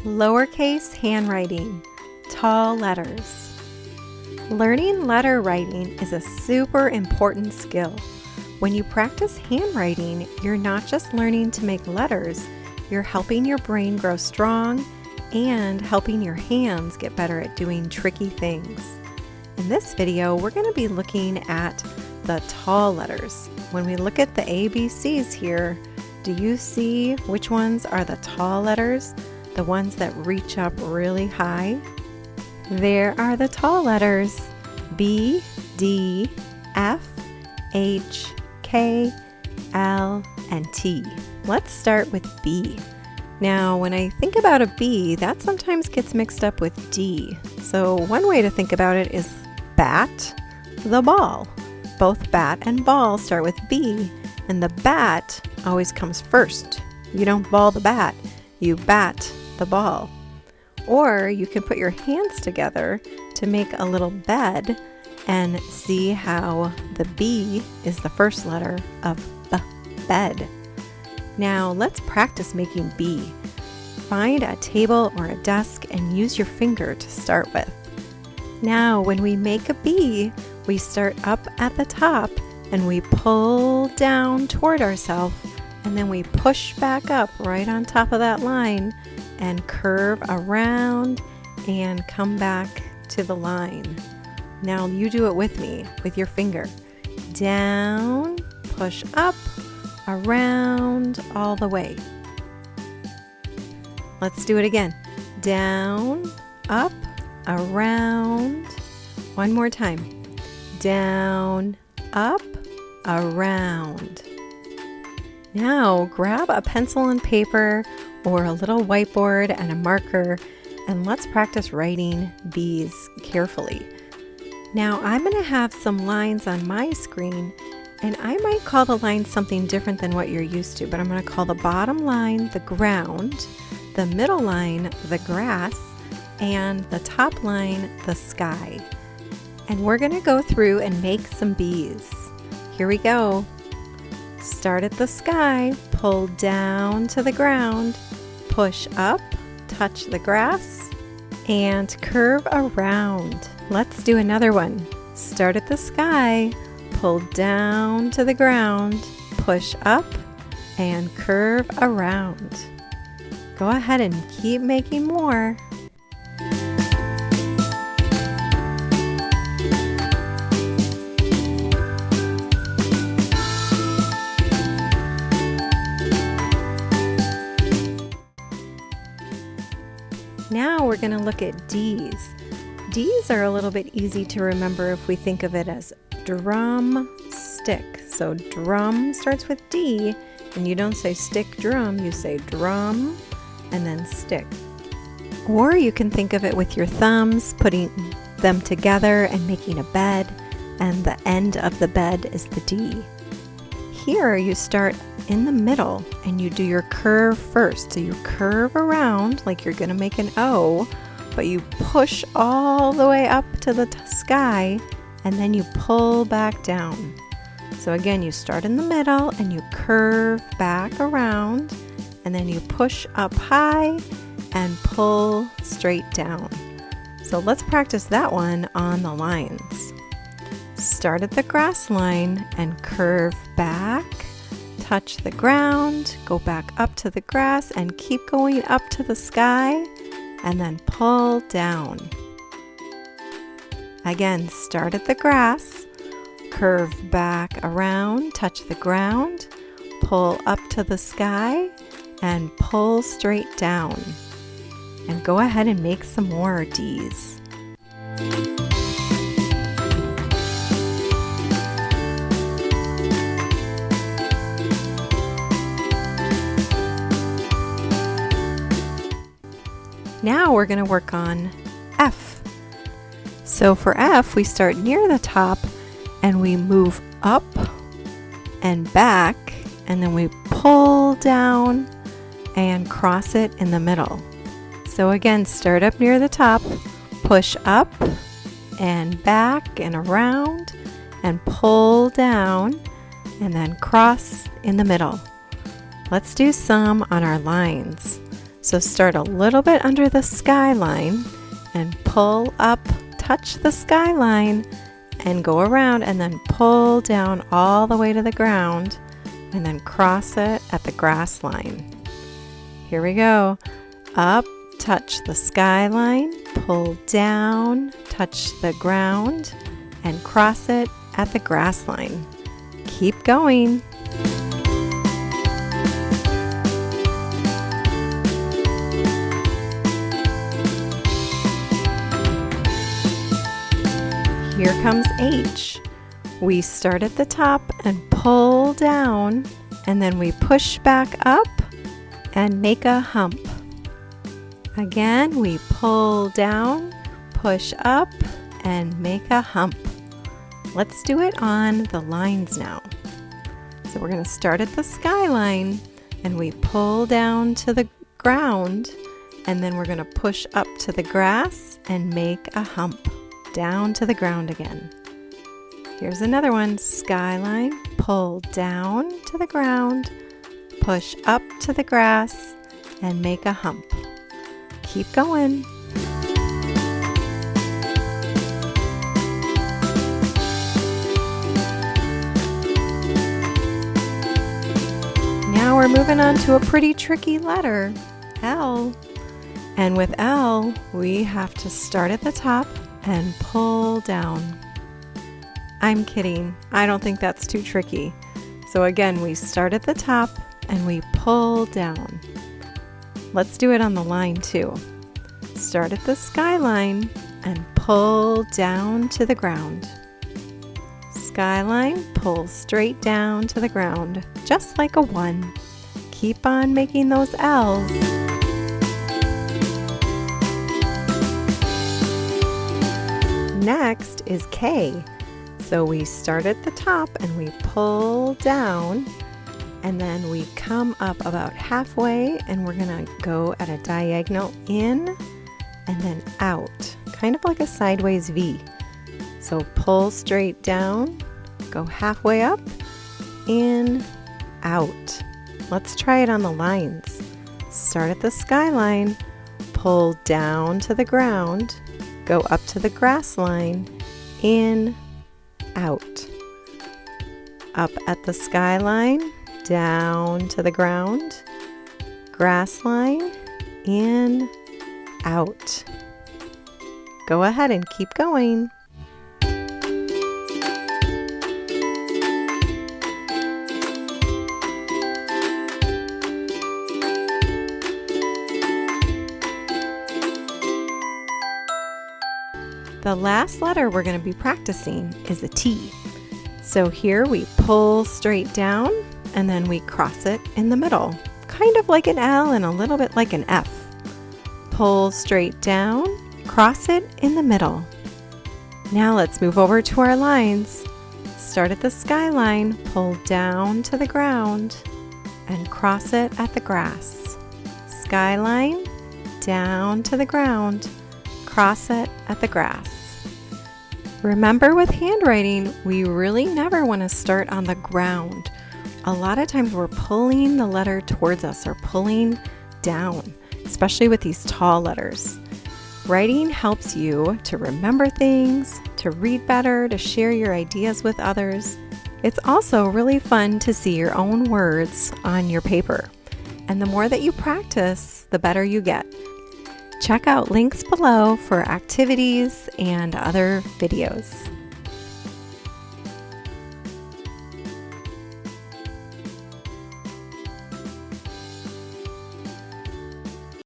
Lowercase handwriting, tall letters. Learning letter writing is a super important skill. When you practice handwriting, you're not just learning to make letters, you're helping your brain grow strong and helping your hands get better at doing tricky things. In this video, we're going to be looking at the tall letters. When we look at the ABCs here, do you see which ones are the tall letters? The ones that reach up really high? There are the tall letters B, D, F, H, K, L, and T. Let's start with B. Now, when I think about a B, that sometimes gets mixed up with D. So one way to think about it is bat, the ball. Both bat and ball start with B, and the bat always comes first. You don't ball the bat, you bat the ball. Or you can put your hands together to make a little bed and see how the B is the first letter of B, bed. Now let's practice making B. Find a table or a desk and use your finger to start with. Now when we make a B, we start up at the top and we pull down toward ourselves, and then we push back up right on top of that line and curve around and come back to the line. Now you do it with me, with your finger. Down, push up, around, all the way. Let's do it again. Down, up, around. One more time. Down, up, around. Now grab a pencil and paper or a little whiteboard and a marker, and let's practice writing B's carefully. Now I'm going to have some lines on my screen, and I might call the lines something different than what you're used to, but I'm going to call the bottom line the ground, the middle line the grass, and the top line the sky. And we're going to go through and make some B's. Here we go. Start at the sky, pull down to the ground, push up, touch the grass, and curve around. Let's do another one. Start at the sky, pull down to the ground, push up, and curve around. Go ahead and keep making more. Now we're going to look at D's. D's are a little bit easy to remember if we think of it as drum, stick. So drum starts with D, and you don't say stick drum, you say drum and then stick. Or you can think of it with your thumbs, putting them together and making a bed, and the end of the bed is the D. Here you start in the middle and you do your curve first. So you curve around like you're going to make an O, but you push all the way up to the sky and then you pull back down. So again, you start in the middle and you curve back around, and then you push up high and pull straight down. So let's practice that one on the lines. Start at the grass line and curve back, touch the ground, go back up to the grass and keep going up to the sky, and then pull down. Again, start at the grass, curve back around, touch the ground, pull up to the sky, and pull straight down. And go ahead and make some more D's. Now we're going to work on F. So for F, we start near the top and we move up and back, and then we pull down and cross it in the middle. So again, start up near the top, push up and back and around and pull down, and then cross in the middle. Let's do some on our lines. So start a little bit under the skyline and pull up, touch the skyline, and go around and then pull down all the way to the ground and then cross it at the grass line. Here we go. Up, touch the skyline, pull down, touch the ground, and cross it at the grass line. Keep going. Here comes H. We start at the top and pull down, and then we push back up and make a hump. Again, we pull down, push up, and make a hump. Let's do it on the lines now. So we're going to start at the skyline, and we pull down to the ground, and then we're going to push up to the grass and make a hump. Down to the ground again. Here's another one. Skyline, pull down to the ground, push up to the grass, and make a hump. Keep going. Now we're moving on to a pretty tricky letter, L. And with L, we have to start at the top and pull down. I'm kidding. I don't think that's too tricky. So again, we start at the top and we pull down. Let's do it on the line too. Start at the skyline and pull down to the ground. Skyline, pull straight down to the ground, just like a 1. Keep on making those L's. Next is K. So we start at the top and we pull down, and then we come up about halfway, and we're gonna go at a diagonal in and then out, kind of like a sideways V. So pull straight down, go halfway up, in, out. Let's try it on the lines. Start at the skyline, pull down to the ground, go up to the grass line, in, out. Up at the skyline, down to the ground, grass line, in, out. Go ahead and keep going. The last letter we're going to be practicing is a T. So here we pull straight down and then we cross it in the middle, kind of like an L and a little bit like an F. Pull straight down, cross it in the middle. Now let's move over to our lines. Start at the skyline, pull down to the ground, and cross it at the grass. Skyline, down to the ground, cross it at the grass. Remember, with handwriting, we really never want to start on the ground. A lot of times we're pulling the letter towards us or pulling down, especially with these tall letters. Writing helps you to remember things, to read better, to share your ideas with others. It's also really fun to see your own words on your paper. And the more that you practice, the better you get. Check out links below for activities and other videos.